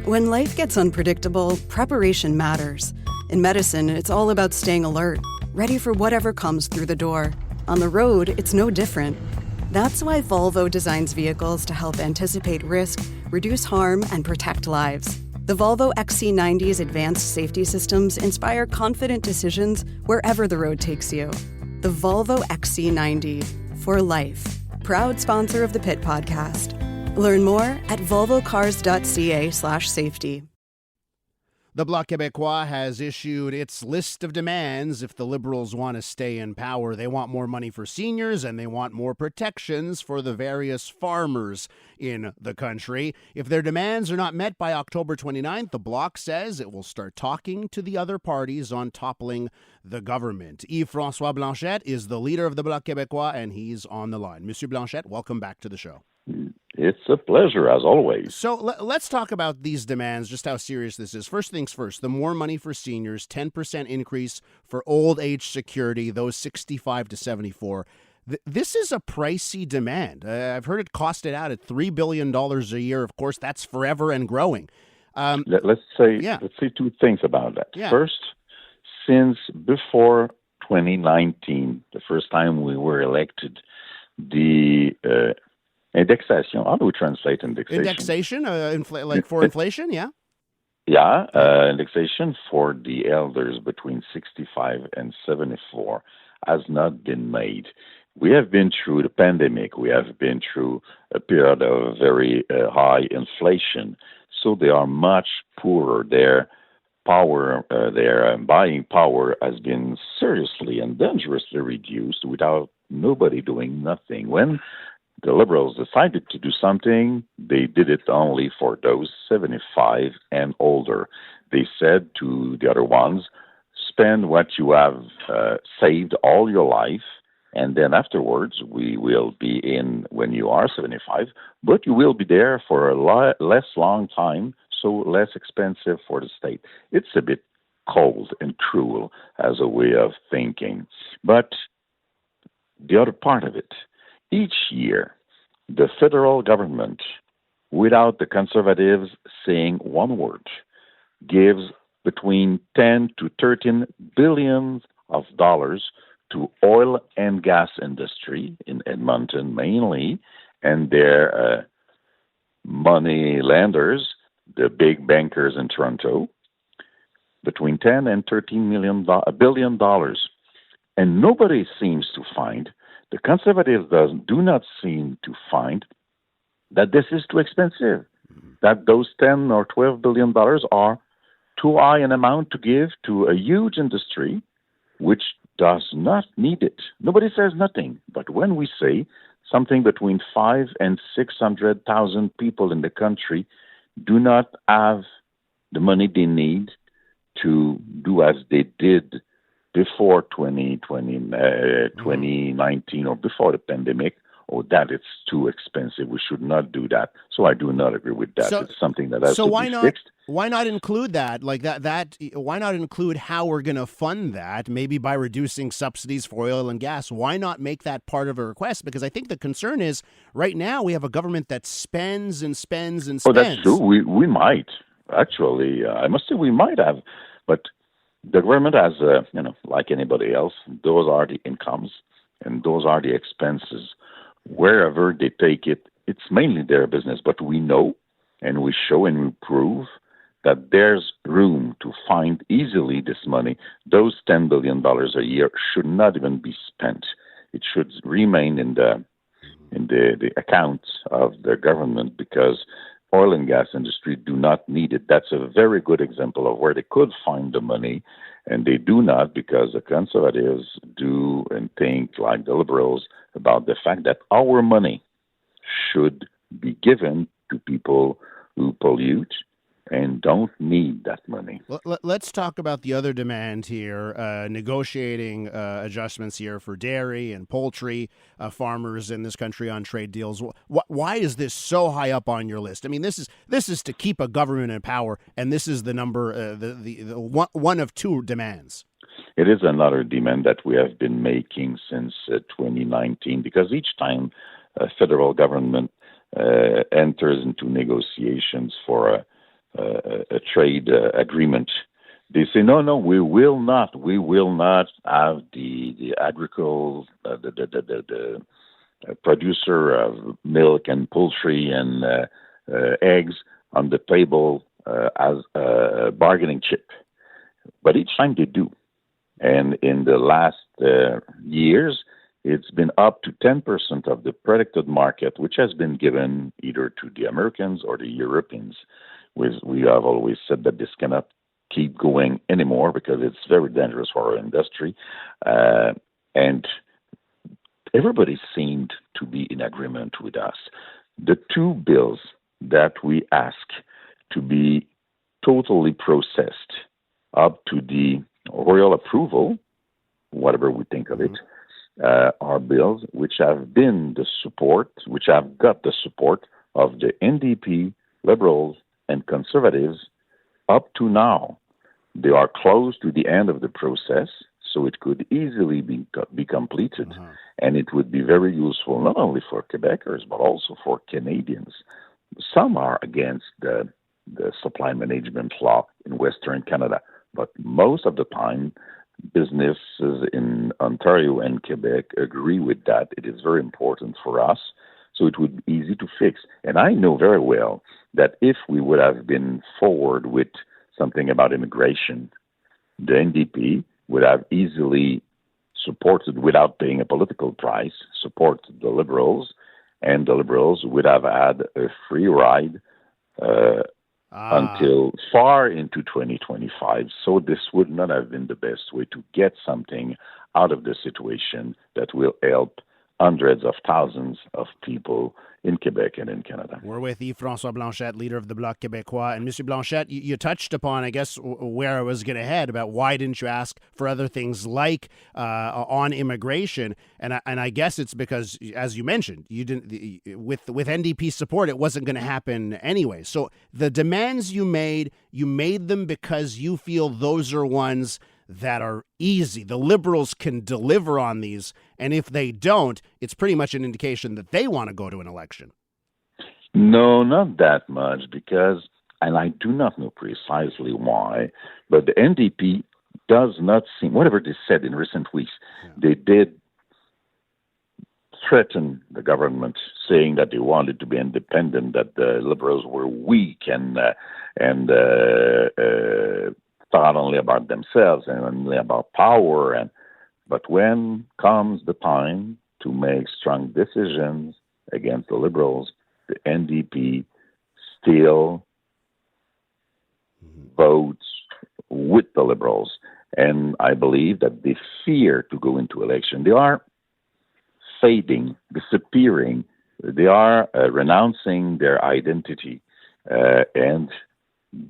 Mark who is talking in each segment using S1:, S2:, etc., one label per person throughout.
S1: When life gets unpredictable, preparation matters. In medicine, it's all about staying alert, ready for whatever comes through the door. On the road, it's no different. That's why Volvo designs vehicles to help anticipate risk, reduce harm, and protect lives. The Volvo XC90's advanced safety systems inspire confident decisions wherever the road takes you. The Volvo XC90, for life. Proud sponsor of the Pit Podcast. Learn more at volvocars.ca/safety.
S2: The Bloc Québécois has issued its list of demands if the Liberals want to stay in power. They want more money for seniors and they want more protections for the various farmers in the country. If their demands are not met by October 29th, the Bloc says it will start talking to the other parties on toppling the government. Yves-François Blanchet is the leader of the Bloc Québécois and he's on the line. Monsieur Blanchet, welcome back to the show.
S3: It's a pleasure, as always.
S2: So let's talk about these demands, just how serious this is. First things first, the more money for seniors, 10% increase for old age security, those 65 to 74. This is a pricey demand. I've heard it costed out at $3 billion a year. Of course, that's forever and growing.
S3: Let's say two things about that. Yeah. First, since before 2019, the first time we were elected, the indexation. How do we translate indexation?
S2: Indexation, for inflation, yeah?
S3: Yeah, indexation for the elders between 65 and 74 has not been made. We have been through the pandemic. We have been through a period of very high inflation. So they are much poorer. Their power, their buying power has been seriously and dangerously reduced without nobody doing nothing. When the Liberals decided to do something, they did it only for those 75 and older. They said to the other ones, spend what you have saved all your life, and then afterwards we will be in when you are 75, but you will be there for a less long time, so less expensive for the state. It's a bit cold and cruel as a way of thinking. But the other part of it, each year, the federal government, without the Conservatives saying one word, gives between 10 to 13 billion of dollars to oil and gas industry in Edmonton mainly, and their money lenders, the big bankers in Toronto, between 10 and 13 billion dollars. And nobody seems to find, the Conservatives do not seem to find that this is too expensive, that those 10 or 12 billion dollars are too high an amount to give to a huge industry which does not need it. Nobody says nothing. But when we say something between 5 and 600,000 people in the country do not have the money they need to do as they did before 2019 or before the pandemic, or that it's too expensive. We should not do that. So I do not agree with that. It's something that has to be fixed.
S2: Why not include that? Like that? Why not include how we're going to fund that? Maybe by reducing subsidies for oil and gas. Why not make that part of a request? Because I think the concern is right now we have a government that spends and spends and spends.
S3: Oh, that's true. We might actually. I must say we might have, but the government has, like anybody else, those are the incomes and those are the expenses. Wherever they take it, it's mainly their business. But we know and we show and we prove that there's room to find easily this money. Those $10 billion a year should not even be spent. It should remain in the accounts of the government because oil and gas industry do not need it. That's a very good example of where they could find the money, and they do not because the Conservatives do and think like the Liberals about the fact that our money should be given to people who pollute and don't need that money.
S2: Let's talk about the other demand here, negotiating adjustments here for dairy and poultry farmers in this country on trade deals. Why is this so high up on your list? I mean, this is to keep a government in power, and this is the number, the one of two demands.
S3: It is another demand that we have been making since 2019 because each time a federal government enters into negotiations for trade agreement, they say, no, we will not have the agricultural, the producer of milk and poultry and eggs on the table as a bargaining chip. But each time they do. And in the last years, it's been up to 10% of the predicted market, which has been given either to the Americans or the Europeans. We have always said that this cannot keep going anymore because it's very dangerous for our industry. And everybody seemed to be in agreement with us. The two bills that we ask to be totally processed up to the royal approval, whatever we think of it, are bills which have got the support of the NDP, Liberals, and Conservatives up to now. They are close to the end of the process, so it could easily be completed, and it would be very useful not only for Quebecers but also for Canadians. Some are against the supply management law in Western Canada, but most of the time, businesses in Ontario and Quebec agree with that. It is very important for us, so it would be easy to fix. And I know very well that if we would have been forward with something about immigration, the NDP would have easily supported, without paying a political price, supported the Liberals, and the Liberals would have had a free ride until far into 2025. So this would not have been the best way to get something out of the situation that will help hundreds of thousands of people in Quebec and in Canada.
S2: We're with Yves-François Blanchet, leader of the Bloc Québécois. And Mr. Blanchet, you touched upon, I guess, where I was going to head about why didn't you ask for other things like on immigration? And I guess it's because, as you mentioned, you didn't with NDP support, it wasn't going to happen anyway. So the demands you made them because you feel those are ones that are easy. The Liberals can deliver on these, and if they don't, it's pretty much an indication that they want to go to an election.
S3: No, not that much, because, and I do not know precisely why, but the NDP does not seem, whatever they said in recent weeks, they did threaten the government, saying that they wanted to be independent, that the Liberals were weak and thought only about themselves and only about power. But when comes the time to make strong decisions against the Liberals, the NDP still votes with the Liberals. And I believe that they fear to go into election. They are fading, disappearing. They are renouncing their identity. And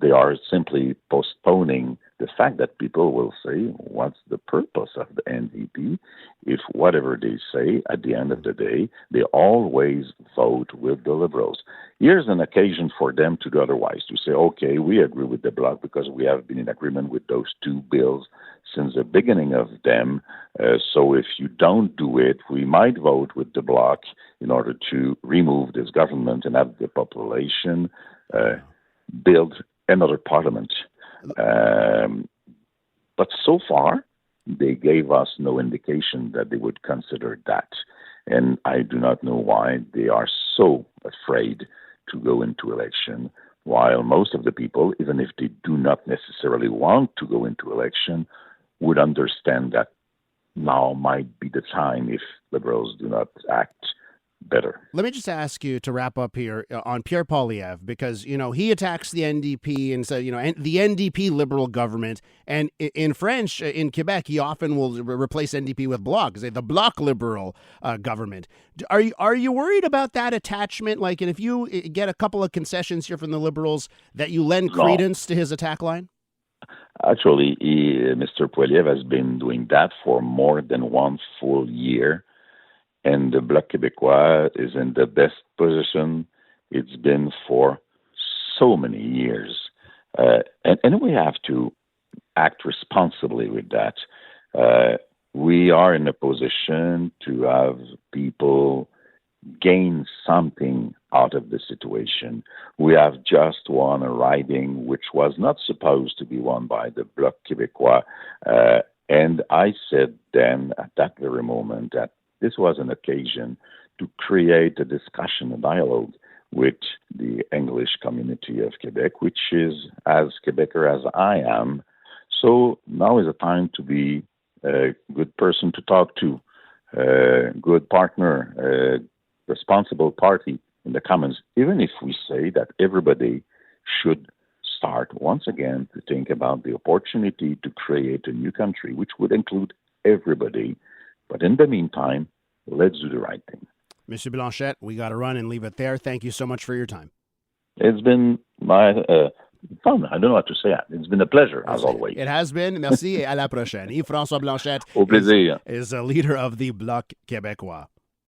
S3: they are simply postponing the fact that people will say, what's the purpose of the NDP if whatever they say, at the end of the day, they always vote with the Liberals. Here's an occasion for them to do otherwise, to say, okay, we agree with the Bloc because we have been in agreement with those two bills since the beginning of them. So if you don't do it, we might vote with the Bloc in order to remove this government and have the population build another parliament. But so far, they gave us no indication that they would consider that. And I do not know why they are so afraid to go into election, while most of the people, even if they do not necessarily want to go into election, would understand that now might be the time if Liberals do not act better.
S2: Let me just ask you to wrap up here on Pierre Poilievre, because, he attacks the NDP and says, the NDP Liberal government. And in French, in Quebec, he often will replace NDP with Bloc, say the Bloc Liberal government. Are you worried about that attachment? Like, and if you get a couple of concessions here from the Liberals, that you lend credence to his attack line?
S3: Actually, Mr. Poilievre has been doing that for more than one full year. And the Bloc Québécois is in the best position it's been for so many years. And we have to act responsibly with that. We are in a position to have people gain something out of the situation. We have just won a riding which was not supposed to be won by the Bloc Québécois. And I said then, at that very moment, that this was an occasion to create a discussion, a dialogue with the English community of Quebec, which is as Quebecer as I am. So now is the time to be a good person to talk to, a good partner, a responsible party in the Commons, even if we say that everybody should start once again to think about the opportunity to create a new country, which would include everybody. But in the meantime, let's do the right thing.
S2: Monsieur Blanchet, we got to run and leave it there. Thank you so much for your time.
S3: It's been my fun. I don't know what to say. It's been a pleasure, as always.
S2: It has been. Merci et à la prochaine. Yves-François Blanchet
S3: Au plaisir.
S2: is a leader of the Bloc Québécois.